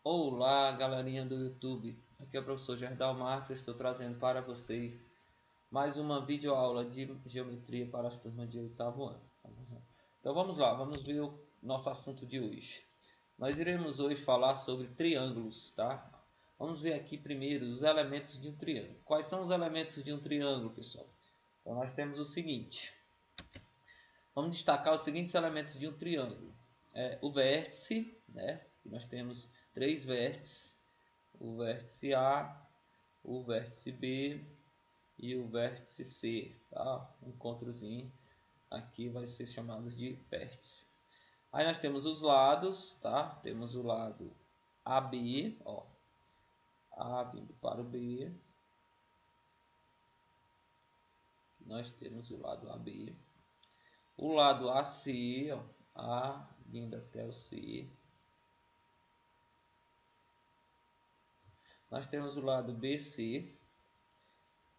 Olá, galerinha do YouTube. Aqui é o professor Gerdau Marques. Estou trazendo para vocês mais uma videoaula de geometria para as turmas de oitavo ano. Então vamos lá, vamos ver o nosso assunto de hoje. Nós iremos hoje falar sobre triângulos, tá? Vamos ver aqui primeiro os elementos de um triângulo. Quais são os elementos de um triângulo, pessoal? Então nós temos o seguinte. Vamos destacar os seguintes elementos de um triângulo. O vértice, né? Nós temos três vértices: o vértice A, o vértice B e o vértice C. Tá? Um encontrozinho aqui vai ser chamado de vértice. Aí nós temos os lados, tá? Temos o lado AB, ó, A vindo para o B. Nós temos o lado AB. O lado AC, ó, A vindo até o C. Nós temos o lado BC,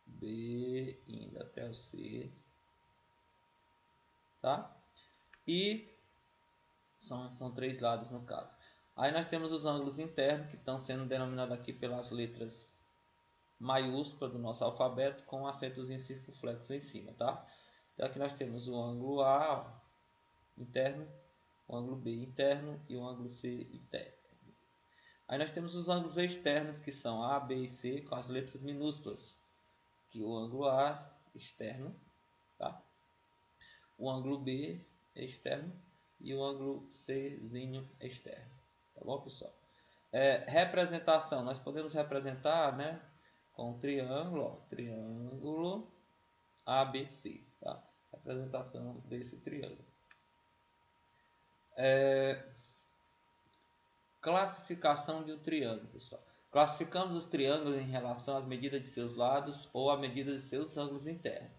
B indo até o C, tá? E são três lados no caso. Aí nós temos os ângulos internos, que estão sendo denominados aqui pelas letras maiúsculas do nosso alfabeto, com acentozinho circunflexo em cima, tá? Então aqui nós temos o ângulo A, ó, interno, o ângulo B interno e o ângulo C interno. Aí nós temos os ângulos externos, que são A, B e C, com as letras minúsculas, que o ângulo A externo, tá? O ângulo B externo e o ângulo Czinho externo, tá bom, pessoal? Representação, nós podemos representar, né, com um triângulo, ó, triângulo ABC, tá? Representação desse triângulo. Classificação de um triângulo, pessoal. Classificamos os triângulos em relação às medidas de seus lados ou à medida de seus ângulos internos.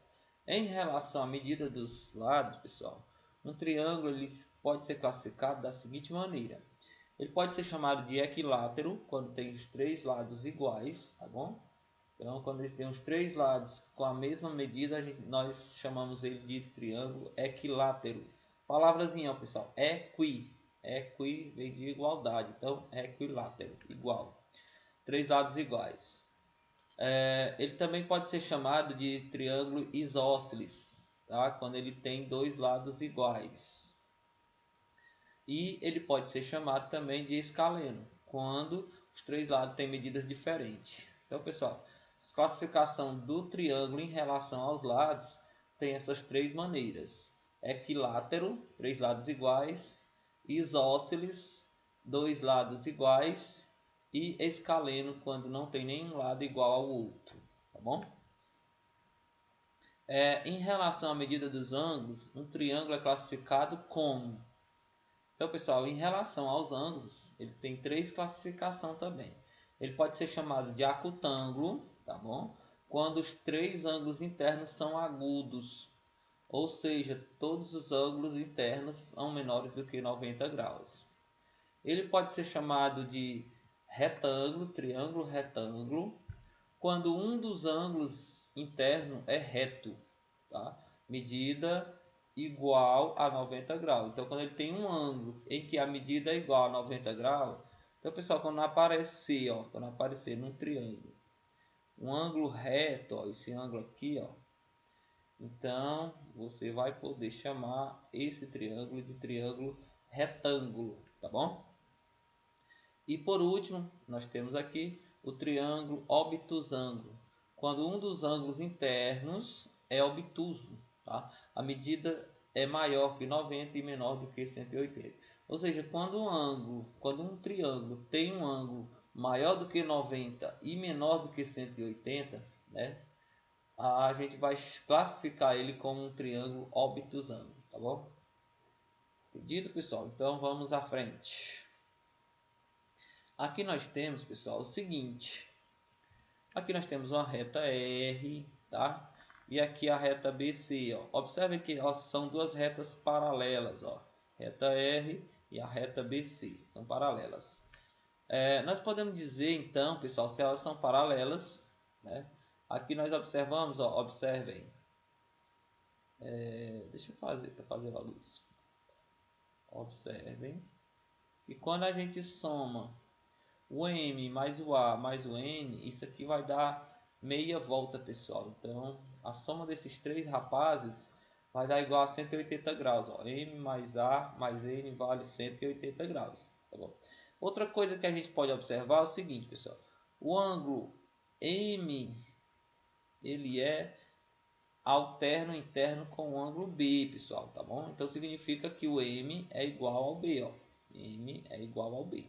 Em relação à medida dos lados, pessoal, um triângulo ele pode ser classificado da seguinte maneira. Ele pode ser chamado de equilátero quando tem os três lados iguais, tá bom? Então, quando ele tem os três lados com a mesma medida, nós chamamos ele de triângulo equilátero. Palavrazinha, pessoal, equi. Equi vem de igualdade, então equilátero, igual. Três lados iguais. Ele também pode ser chamado de triângulo isósceles, tá? Quando ele tem dois lados iguais. E ele pode ser chamado também de escaleno, quando os três lados têm medidas diferentes. Então, pessoal, a classificação do triângulo em relação aos lados tem essas três maneiras: equilátero, três lados iguais; isósceles, dois lados iguais; e escaleno, quando não tem nenhum lado igual ao outro, tá bom? Em relação à medida dos ângulos, um triângulo é classificado como... Então, pessoal, em relação aos ângulos, ele tem três classificações também. Ele pode ser chamado de acutângulo, tá bom? Quando os três ângulos internos são agudos, ou seja, todos os ângulos internos são menores do que 90 graus. Ele pode ser chamado de retângulo, triângulo retângulo, quando um dos ângulos internos é reto, tá? Medida igual a 90 graus. Então, quando ele tem um ângulo em que a medida é igual a 90 graus, então, pessoal, quando aparecer num triângulo, um ângulo reto, ó, esse ângulo aqui, ó, então você vai poder chamar esse triângulo de triângulo retângulo, tá bom? E por último, nós temos aqui o triângulo obtusângulo, quando um dos ângulos internos é obtuso, tá? A medida é maior que 90 e menor do que 180. Ou seja, quando um triângulo tem um ângulo maior do que 90 e menor do que 180, né? A gente vai classificar ele como um triângulo obtusângulo, tá bom? Entendido, pessoal? Então vamos à frente. Aqui nós temos, pessoal, o seguinte. Aqui nós temos uma reta R, tá? E aqui a reta BC, ó. Observe que elas são duas retas paralelas, ó. Reta R e a reta BC, são paralelas. Nós podemos dizer, então, pessoal, se elas são paralelas, né? Aqui nós observamos, ó, observem. Deixa eu fazer logo isso. Observem que quando a gente soma o M mais o A mais o N, isso aqui vai dar meia volta, pessoal. Então, a soma desses três rapazes vai dar igual a 180 graus. Ó. M mais A mais N vale 180 graus. Tá bom? Outra coisa que a gente pode observar é o seguinte, pessoal. O ângulo M, ele é alterno interno com o ângulo B, pessoal, tá bom? Então significa que o M é igual ao B, ó. M é igual ao B.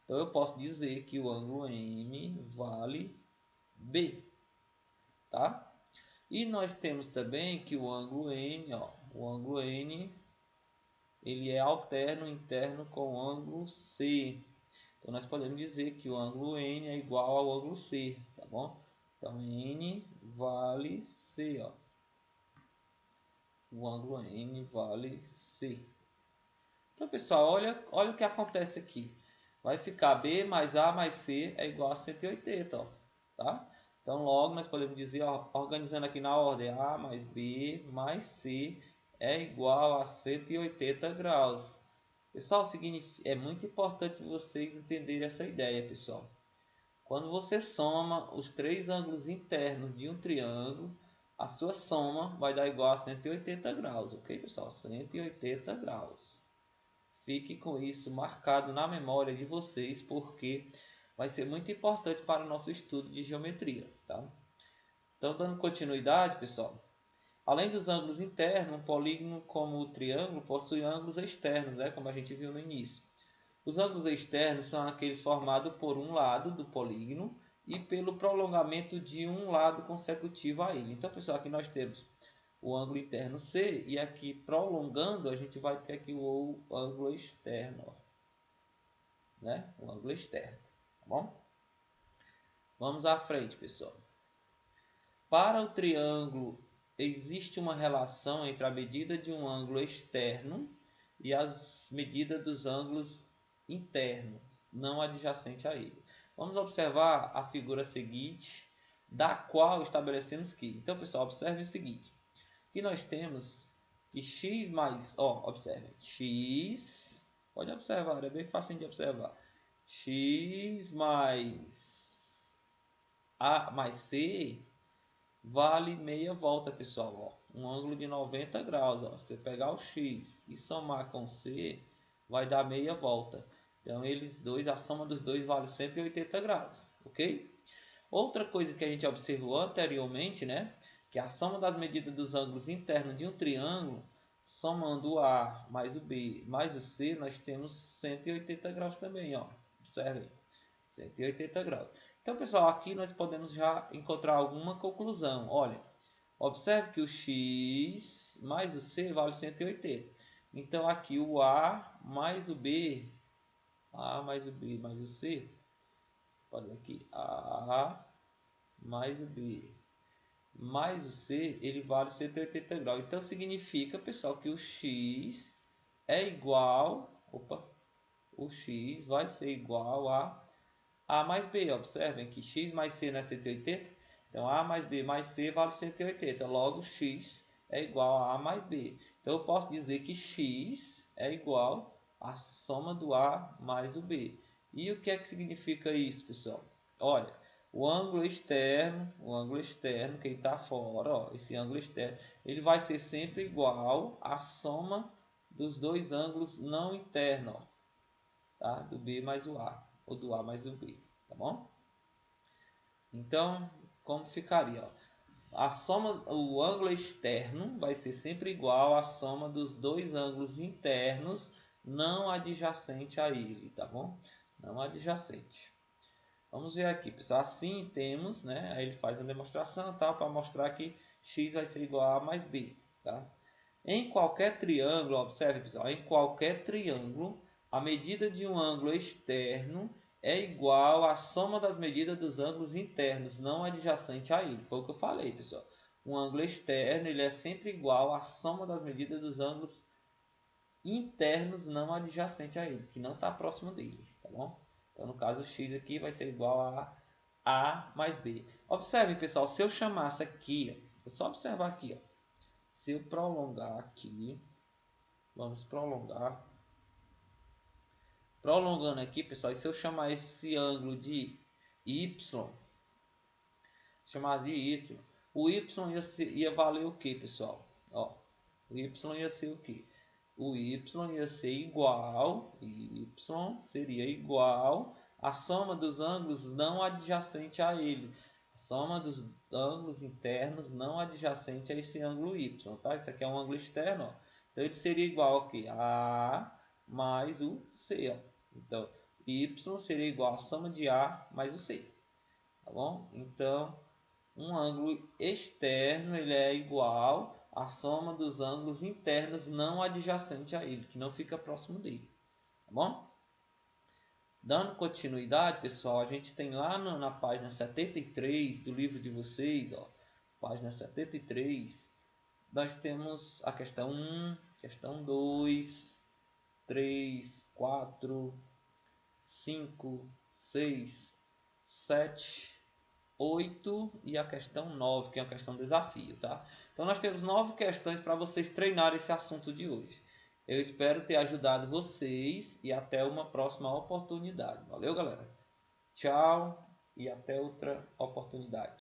Então eu posso dizer que o ângulo M vale B, tá? E nós temos também que o ângulo N, ó, o ângulo N, ele é alterno interno com o ângulo C. Então nós podemos dizer que o ângulo N é igual ao ângulo C, tá bom? Então N vale C, ó. O ângulo N vale C. Então, pessoal, olha o que acontece aqui. Vai ficar B mais A mais C é igual a 180, ó, tá? Então, logo, nós podemos dizer, ó, organizando aqui na ordem, A mais B mais C é igual a 180 graus. Pessoal, é muito importante vocês entenderem essa ideia, pessoal. Quando você soma os três ângulos internos de um triângulo, a sua soma vai dar igual a 180 graus, ok, pessoal? 180 graus. Fique com isso marcado na memória de vocês, porque vai ser muito importante para o nosso estudo de geometria, tá? Então, dando continuidade, pessoal, além dos ângulos internos, um polígono como o triângulo possui ângulos externos, né, como a gente viu no início. Os ângulos externos são aqueles formados por um lado do polígono e pelo prolongamento de um lado consecutivo a ele. Então, pessoal, aqui nós temos o ângulo interno C e aqui prolongando a gente vai ter aqui o ângulo externo, ó, né? O ângulo externo, tá bom? Vamos à frente, pessoal. Para o triângulo existe uma relação entre a medida de um ângulo externo e as medidas dos ângulos internos, não adjacentes a ele. Vamos observar a figura seguinte, da qual estabelecemos que. Então, pessoal, observe o seguinte. Que nós temos que x mais, ó, observe, x, pode observar, é bem fácil de observar. X mais A mais C vale meia volta, pessoal, ó. Um ângulo de 90 graus, ó. Você pegar o x e somar com C, vai dar meia volta. Então, eles dois, a soma dos dois vale 180 graus, ok? Outra coisa que a gente observou anteriormente, né? Que a soma das medidas dos ângulos internos de um triângulo, somando o A mais o B mais o C, nós temos 180 graus também, ó. Observe, 180 graus. Então, pessoal, aqui nós podemos já encontrar alguma conclusão. Olha, observe que o x mais o C vale 180. Então, aqui o A mais o B, A mais o B mais o C, pode ver aqui, A mais o B mais o C, ele vale 180 graus. Então, significa, pessoal, que o x é igual, o x vai ser igual a mais B. Observem que x mais C não é 180, então A mais B mais C vale 180. Logo, x é igual a mais B. Então, eu posso dizer que x é igual à soma do A mais o B. E o que é que significa isso, pessoal? Olha, o ângulo externo, quem está fora, ó, esse ângulo externo, ele vai ser sempre igual à soma dos dois ângulos não internos, ó, tá? Do B mais o A, ou do A mais o B, tá bom? Então, como ficaria? Ó? A soma, o ângulo externo vai ser sempre igual à soma dos dois ângulos internos não adjacente a ele, tá bom? Não adjacente. Vamos ver aqui, pessoal. Assim temos, né? Aí ele faz a demonstração, tá? Para mostrar que x vai ser igual a mais b, tá? Em qualquer triângulo, observe, pessoal, em qualquer triângulo, a medida de um ângulo externo é igual à soma das medidas dos ângulos internos, não adjacente a ele. Foi o que eu falei, pessoal. Um ângulo externo, ele é sempre igual à soma das medidas dos ângulos internos, não adjacente a ele, que não está próximo dele, tá bom? Então, no caso, x aqui vai ser igual a A mais B. Observe, pessoal, se eu chamasse aqui, ó, só observar aqui, ó. Se eu prolongar aqui, vamos prolongar. Prolongando aqui, pessoal, e se eu chamar esse ângulo de Y, chamar de Y, o Y ia valer o que, pessoal? Ó, o Y ia ser o que? O Y ia ser igual, Y seria igual à soma dos ângulos não adjacente a ele. A soma dos ângulos internos não adjacente a esse ângulo Y, tá? Isso aqui é um ângulo externo, ó. Então ele seria igual ao que? A mais o C, ó. Então, Y seria igual à soma de A mais o C, tá bom? Então, um ângulo externo ele é igual à soma dos ângulos internos não adjacentes a ele, que não fica próximo dele, tá bom? Dando continuidade, pessoal, a gente tem lá na página 73 do livro de vocês, ó, página 73, nós temos a questão 1, questão 2, 3, 4, 5, 6, 7, 8 e a questão 9, que é uma questão desafio, tá? Então nós temos 9 questões para vocês treinarem esse assunto de hoje. Eu espero ter ajudado vocês e até uma próxima oportunidade. Valeu, galera? Tchau e até outra oportunidade.